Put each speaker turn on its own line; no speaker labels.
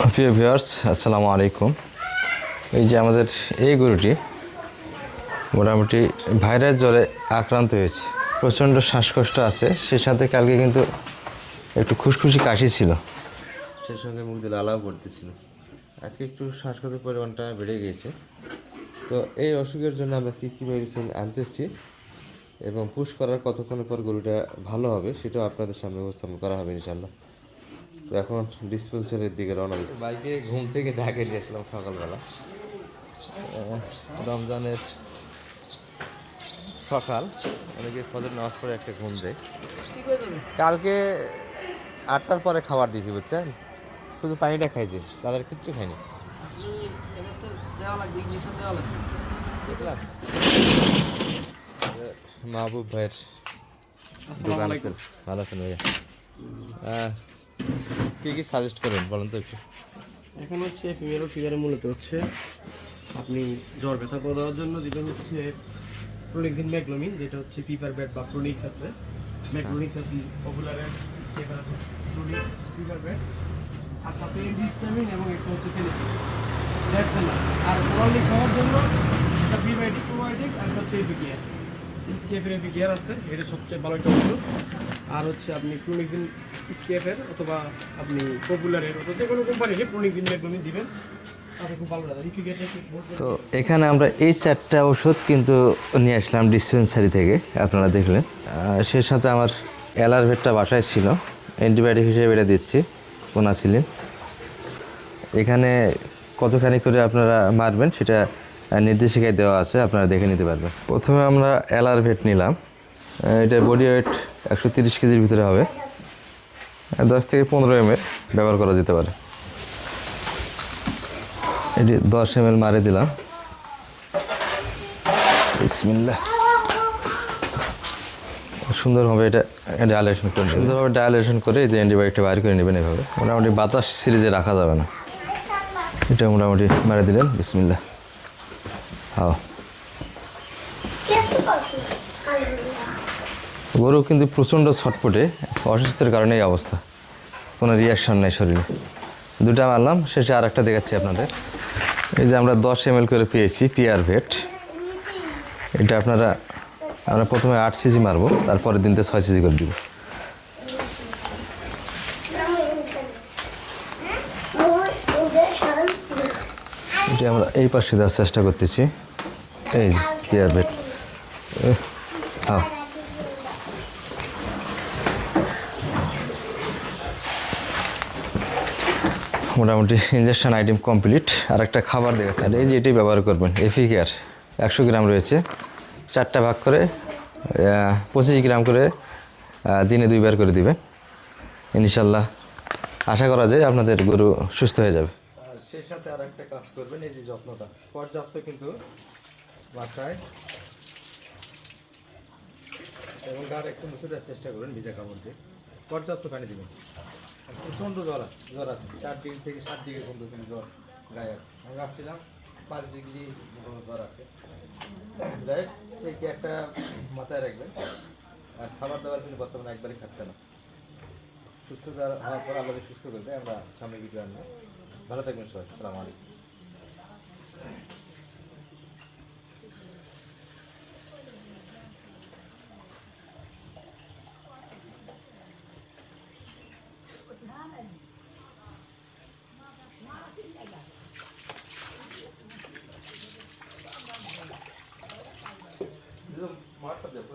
প্রিয় ভিউয়ার্স, আসসালামু আলাইকুম। এই যে আমাদের এই গরুটি মোটামুটি ভাইরাস জ্বরে আক্রান্ত হয়েছে, প্রচণ্ড শ্বাসকষ্ট আছে, সে সাথে কালকে কিন্তু একটু খুশখুশি কাশি ছিল, সেই সঙ্গে মুখ দিয়ে লালাও পড়তেছিল। আজকে একটু শ্বাসকষ্টের পরিমাণটা বেড়ে গিয়েছে। তো এই অসুখের জন্য আমরা কী কী মেডিসিন আনতেছি এবং পুশ করার কতক্ষণের পর গরুটা ভালো হবে সেটাও আপনাদের সামনে উপস্থাপন করা হবে ইনশাল্লাহ। তো এখন ডিসপেন্সারির দিকে রওনা দিচ্ছি। বাইকে ঘুম থেকে ঢাকে নিয়ে আসলাম সকালবেলা, রমজানের সকাল, অনেকে ফজর নামাজ পড়ে একটা ঘুম দেয়। কালকে 8টার পরে খাবার দিয়েছি, বুঝছেন, শুধু পানিটা খাইছি, তাদের কিচ্ছু খাইনি। দেখলাম মাহবুব ভাইয়ের দোকান আছে, ভালো আছেন ভাইয়া? কী কী সাজেস্ট করেন বলেন তো একটু।
এখন হচ্ছে ফিমেল ফিগারে মূলত হচ্ছে আপনি জ্বর ব্যথা করে দেওয়ার জন্য দিবেন হচ্ছে প্রোনিক্সিন ম্যাগলোমিন, যেটা হচ্ছে ফিভার ব্যাট বা প্রোনিক্স আছে, ম্যাগলোনিক্স আছে, পপুলারের স্টেপার আছে, ফিভার ব্যাট, আর সাথে হিস্টামিন এবং একটা হচ্ছে ফেনিসিন। দেখছেন না? আর ওরালি খাওয়ার জন্য একটা প্রিবায়োটিক প্রোবায়োটিক আর হচ্ছে এপিকেয়ার, স্কেফের এপিকেয়ার আছে, এটা সবচেয়ে ভালো একটা ওষুধ। আর হচ্ছে আপনি প্রোনিক্সিন স্কেফের অথবা আপনি পপুলারের অথবা যে কোনো কোম্পানির প্রোনিক্সিন ম্যাগলোমিন দিবেন, তাতে খুব ভালো লাগে।
তো এখানে আমরা এই 4টা ওষুধ কিন্তু নিয়ে আসলাম ডিসপেন্সারি থেকে, আপনারা দেখলেন। সে সাথে আমার অ্যালারভেটটা বাসায় ছিল, অ্যান্টিবায়োটিক হিসেবে এটা দিচ্ছি, কোনাসিলিন। এখানে কতখানি করে আপনারা মারবেন সেটা নির্দেশিকায় দেওয়া আছে, আপনারা দেখে নিতে পারবেন। প্রথমে আমরা অ্যালারভেট নিলাম, এটা বডি ওয়েট 130 কেজির ভিতরে হবে, 10 থেকে 15 ml ব্যবহার করা যেতে পারে। এটি 10 ml মারে দিলাম, বিসমিল্লাহ। সুন্দরভাবে এটা ডায়ালেশন করে, সুন্দরভাবে ডায়ালেশন করে এই যে অ্যান্টিবায়োটিকটা বাইর করে নেবেন। এভাবে মোটামুটি বাতাস সিরিজে রাখা যাবে না, এটা মোটামুটি মারে দিলেন, বিসমিল্লাহ। হাও গরু কিন্তু প্রচণ্ড ছটপটে, অসুস্থের কারণে এই অবস্থা, কোনো রিয়াকশন নেই শরীরে। 2টা মারলাম, শেষে আর একটা দেখাচ্ছি আপনাদের। এই যে আমরা 10 ml করে পেয়েছি পিআরভেট, এটা আমরা প্রথমে 8 cc মারবো, তারপরের দিনতে 6 cc করে দিব। এটা আমরা এই পাশে দেওয়ার চেষ্টা করতেছি। এই যে পিআরভেট, হ্যাঁ মোটামুটি ইঞ্জেকশন আইটেম কমপ্লিট। আর একটা খাবার দেখাচ্ছে, আর এই যে এটি ব্যবহার করবেন, এফিকেয়ার 100 গ্রাম রয়েছে, 4টা ভাগ করে 25 গ্রাম করে দিনে 2 বার করে দিবেন। ইনশাল্লাহ আশা করা যায় আপনাদের গরু সুস্থ হয়ে যাবে। আর সেই সাথে আর একটা কাজ করবেন, এই যে যত্নটা পর্যাপ্ত কিন্তু বাসায় এবং গাড় একটু মুছে দেওয়ার চেষ্টা করবেন ভিজা কাপড় দিয়ে, পর্যাপ্ত পানি দেবেন। প্রচণ্ড জ্বর আছে, 4 ডিগ্রি থেকে 7 ডিগ্রি পর্যন্ত কিন্তু জ্বর গায়ে আছে। আমি ভাবছিলাম 5 ডিগ্রি জ্বর আছে। যাই এই কি একটা মাথায় রাখবেন। আর খাবার দাবার কিন্তু বর্তমানে একবারই খাচ্ছে না, সুস্থ হওয়ার পর আল্লাহ সুস্থ করবে। আমরা সামনে ভিডিও আনবো। ভালো থাকবেন সবাই, আসসালামু আলাইকুম। মাঠটা দেখো।